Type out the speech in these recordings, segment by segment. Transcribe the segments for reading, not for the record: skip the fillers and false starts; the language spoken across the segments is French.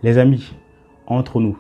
Les amis, entre nous,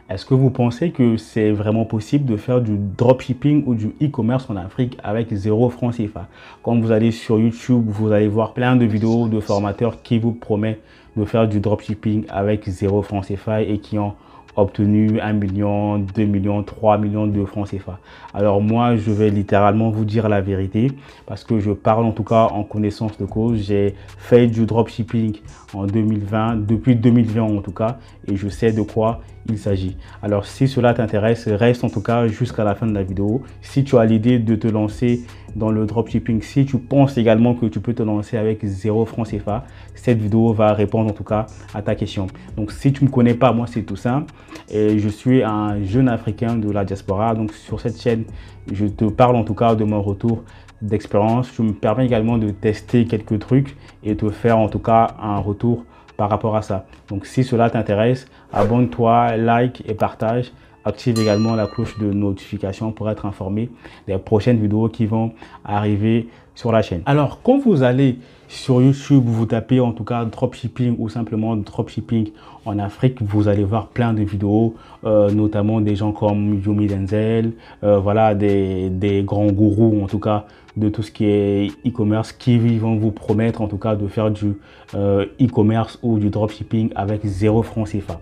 est-ce que vous pensez que c'est vraiment possible de faire du dropshipping ou du e-commerce en Afrique avec 0 francs CFA? Quand vous allez sur YouTube, vous allez voir plein de vidéos de formateurs qui vous promettent de faire du dropshipping avec 0 francs CFA et qui ont obtenu 1 million, 2 millions, 3 millions de francs CFA. Alors moi, je vais littéralement vous dire la vérité parce que je parle en tout cas en connaissance de cause. J'ai fait du dropshipping en 2020, depuis 2020 en tout cas, et je sais de quoi il s'agit. Alors si cela t'intéresse, reste en tout cas jusqu'à la fin de la vidéo. Si tu as l'idée de te lancer dans le dropshipping, si tu penses également que tu peux te lancer avec 0 francs CFA, cette vidéo va répondre en tout cas à ta question. Donc si tu ne me connais pas, moi c'est tout simple. Et je suis un jeune Africain de la diaspora. Donc sur cette chaîne, je te parle en tout cas de mon retour d'expérience. Je me permets également de tester quelques trucs et te faire en tout cas un retour par rapport à ça. Donc si cela t'intéresse, abonne-toi, like et partage. Active également la cloche de notification pour être informé des prochaines vidéos qui vont arriver sur la chaîne. Alors, quand vous allez sur YouTube, vous tapez en tout cas dropshipping ou simplement dropshipping en Afrique, vous allez voir plein de vidéos, notamment des gens comme Yomi Denzel, voilà, des grands gourous en tout cas de tout ce qui est e-commerce qui vont vous promettre en tout cas de faire du e-commerce ou du dropshipping avec 0 francs CFA.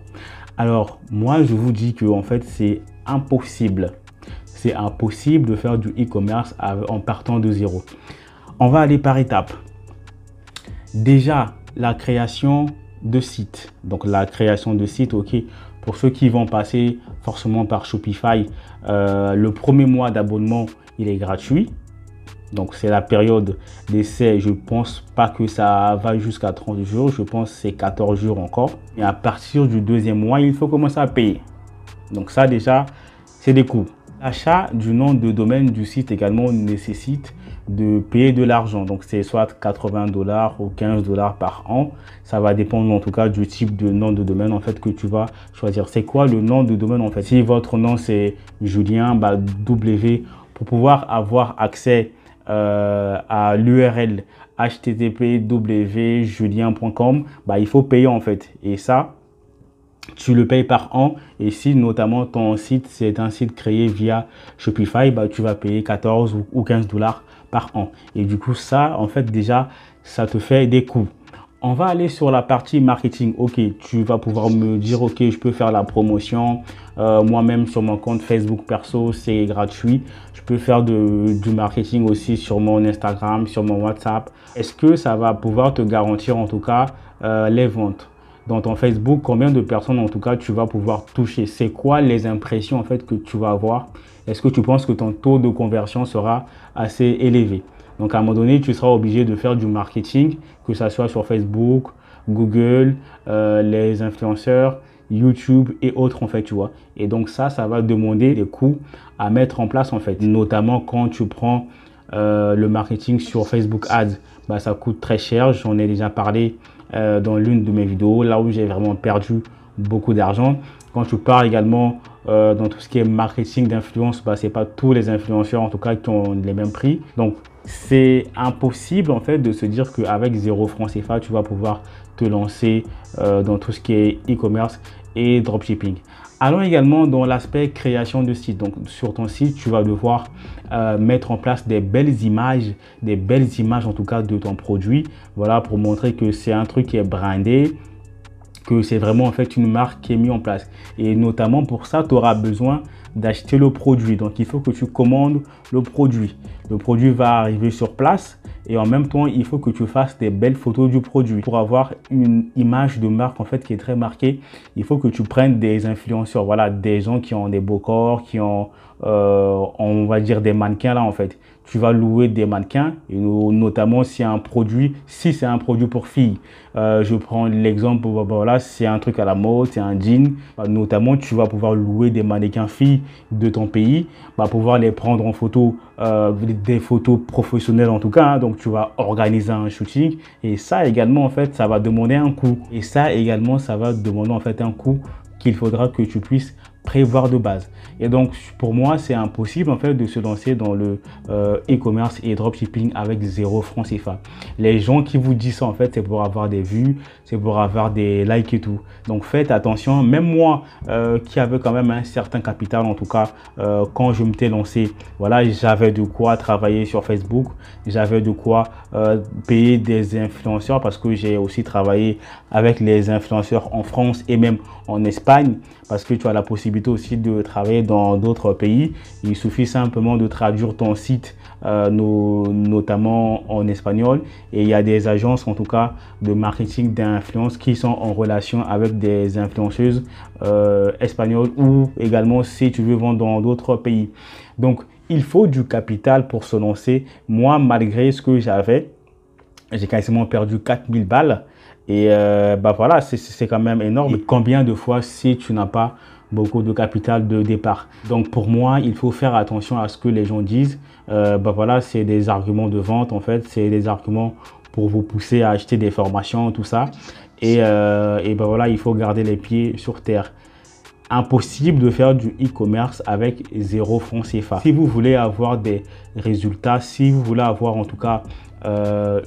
Alors, moi, je vous dis que en fait, c'est impossible. C'est impossible de faire du e-commerce en partant de zéro. On va aller par étapes. Déjà, la création de site. Donc, la création de site, ok. Pour ceux qui vont passer forcément par Shopify, le premier mois d'abonnement, il est gratuit. Donc, c'est la période d'essai. Je ne pense pas que ça va jusqu'à 30 jours. Je pense que c'est 14 jours encore. Et à partir du deuxième mois, il faut commencer à payer. Donc, ça déjà, c'est des coûts. L'achat du nom de domaine du site également nécessite de payer de l'argent. Donc, c'est soit 80 $ ou 15 $ par an. Ça va dépendre en tout cas du type de nom de domaine en fait que tu vas choisir. C'est quoi le nom de domaine en fait? Si votre nom c'est Julien, W, pour pouvoir avoir accès à l'URL http://julien.com, il faut payer en fait, et ça tu le payes par an. Et si notamment ton site c'est un site créé via Shopify, tu vas payer 14 ou 15 $ par an. Et du coup ça en fait déjà ça te fait des coûts. On va aller sur la partie marketing. Ok, tu vas pouvoir me dire ok, je peux faire la promotion moi-même sur mon compte Facebook perso, c'est gratuit. Je peux faire du marketing aussi sur mon Instagram, sur mon WhatsApp. Est-ce que ça va pouvoir te garantir en tout cas les ventes? Dans ton Facebook, combien de personnes en tout cas tu vas pouvoir toucher? C'est quoi les impressions en fait que tu vas avoir? Est-ce que tu penses que ton taux de conversion sera assez élevé? Donc à un moment donné, tu seras obligé de faire du marketing, que ce soit sur Facebook, Google, les influenceurs, YouTube et autres en fait, tu vois. Et donc ça va demander des coûts à mettre en place en fait. Notamment quand tu prends le marketing sur Facebook Ads, ça coûte très cher. J'en ai déjà parlé dans l'une de mes vidéos, là où j'ai vraiment perdu beaucoup d'argent. Quand tu parles également dans tout ce qui est marketing d'influence, c'est pas tous les influenceurs en tout cas qui ont les mêmes prix. Donc c'est impossible en fait de se dire qu'avec 0 francs CFA, tu vas pouvoir te lancer dans tout ce qui est e-commerce et dropshipping. Allons également dans l'aspect création de site. Donc sur ton site, tu vas devoir mettre en place des belles images en tout cas de ton produit. Voilà, pour montrer que c'est un truc qui est brandé, que c'est vraiment en fait une marque qui est mise en place. Et notamment pour ça, tu auras besoin d'acheter le produit. Donc il faut que tu commandes le produit. Le produit va arriver sur place et en même temps, il faut que tu fasses des belles photos du produit. Pour avoir une image de marque en fait qui est très marquée, il faut que tu prennes des influenceurs, voilà, des gens qui ont des beaux corps, qui ont on va dire des mannequins là en fait. Tu vas louer des mannequins et notamment si c'est un produit pour filles. Je prends l'exemple, voilà, c'est un truc à la mode, c'est un jean. Notamment, tu vas pouvoir louer des mannequins filles de ton pays, pouvoir les prendre en photo, des photos professionnelles en tout cas. Hein. Donc, tu vas organiser un shooting et ça également, en fait, ça va demander un coût. Et ça également, ça va demander en fait un coût qu'il faudra que tu puisses prévoir de base. Et donc, pour moi, c'est impossible en fait de se lancer dans le e-commerce et dropshipping avec 0 francs CFA. Les gens qui vous disent ça, en fait, c'est pour avoir des vues, c'est pour avoir des likes et tout. Donc, faites attention. Même moi, qui avait quand même un certain capital, en tout cas, quand je m'étais lancé, voilà, j'avais de quoi travailler sur Facebook, j'avais de quoi payer des influenceurs parce que j'ai aussi travaillé avec les influenceurs en France et même en Espagne, parce que tu as la possibilité aussi de travailler dans d'autres pays. Il suffit simplement de traduire ton site, notamment en espagnol, et il y a des agences en tout cas de marketing d'influence qui sont en relation avec des influenceuses espagnoles, ou également si tu veux vendre dans d'autres pays. Donc il faut du capital pour se lancer. Moi, malgré ce que j'avais, j'ai quasiment perdu 4000 balles. Et voilà, c'est quand même énorme. Et combien de fois si tu n'as pas beaucoup de capital de départ? Donc pour moi, il faut faire attention à ce que les gens disent. Voilà, c'est des arguments de vente en fait. C'est des arguments pour vous pousser à acheter des formations, tout ça. Et voilà, il faut garder les pieds sur terre. Impossible de faire du e-commerce avec 0 francs CFA. Si vous voulez avoir des résultats, si vous voulez avoir en tout cas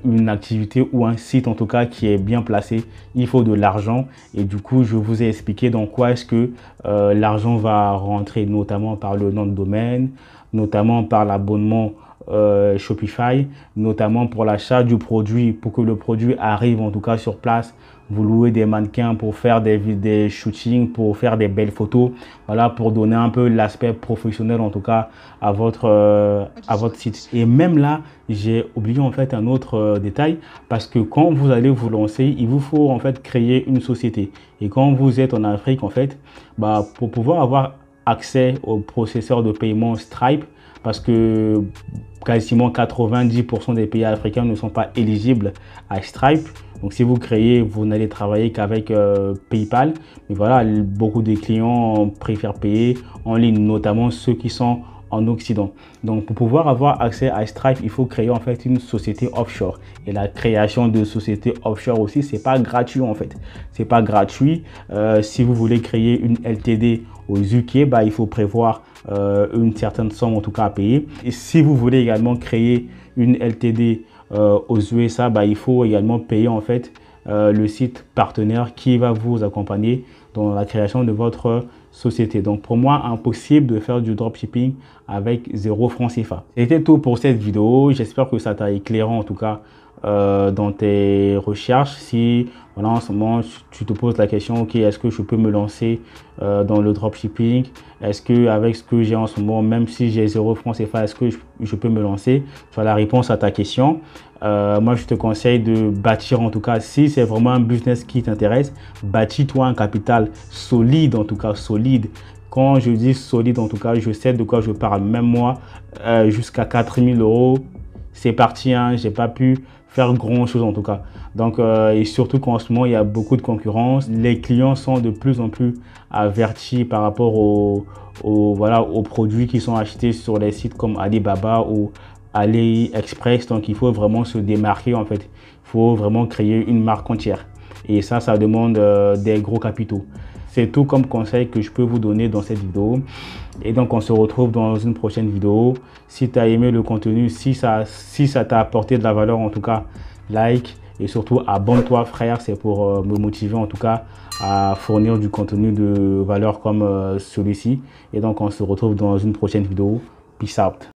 une activité ou un site en tout cas qui est bien placé, il faut de l'argent. Et du coup, je vous ai expliqué dans quoi est-ce que l'argent va rentrer, notamment par le nom de domaine, notamment par l'abonnement Shopify, notamment pour l'achat du produit, pour que le produit arrive en tout cas sur place. Vous louez des mannequins pour faire des shootings, pour faire des belles photos, voilà, pour donner un peu l'aspect professionnel en tout cas à votre site. Et même là, j'ai oublié en fait un autre détail, parce que quand vous allez vous lancer, il vous faut en fait créer une société. Et quand vous êtes en Afrique en fait, pour pouvoir avoir accès au processeur de paiement Stripe, parce que quasiment 90% des pays africains ne sont pas éligibles à Stripe. Donc si vous créez, vous n'allez travailler qu'avec PayPal. Mais voilà, beaucoup de clients préfèrent payer en ligne, notamment ceux qui sont en Occident. Donc pour pouvoir avoir accès à Stripe, il faut créer en fait une société offshore. Et la création de sociétés offshore aussi, c'est pas gratuit en fait. C'est pas gratuit. Si vous voulez créer une LTD aux UK, il faut prévoir une certaine somme en tout cas à payer. Et si vous voulez également créer une LTD aux USA, il faut également payer en fait le site partenaire qui va vous accompagner dans la création de votre société. Donc pour moi, impossible de faire du dropshipping avec 0 francs CFA. C'était tout pour cette vidéo. J'espère que ça t'a éclairé en tout cas dans tes recherches. Si voilà, en ce moment tu te poses la question, ok, est-ce que je peux me lancer dans le dropshipping? Est-ce que avec ce que j'ai en ce moment, même si j'ai 0 francs CFA, est-ce que je peux me lancer? Tu as la réponse à ta question. Moi, je te conseille de bâtir, en tout cas, si c'est vraiment un business qui t'intéresse, bâtis-toi un capital solide, en tout cas solide. Quand je dis solide, en tout cas, je sais de quoi je parle. Même moi, jusqu'à 4000 €, c'est parti, hein, j'ai pas pu faire grand chose en tout cas. Donc et surtout qu'en ce moment il y a beaucoup de concurrence, les clients sont de plus en plus avertis par rapport aux produits qui sont achetés sur les sites comme Alibaba ou AliExpress. Donc il faut vraiment se démarquer en fait, il faut vraiment créer une marque entière, et ça demande des gros capitaux. C'est tout comme conseil que je peux vous donner dans cette vidéo. Et donc, on se retrouve dans une prochaine vidéo. Si tu as aimé le contenu, si ça t'a apporté de la valeur, en tout cas, like. Et surtout, abonne-toi, frère. C'est pour me motiver, en tout cas, à fournir du contenu de valeur comme celui-ci. Et donc, on se retrouve dans une prochaine vidéo. Peace out.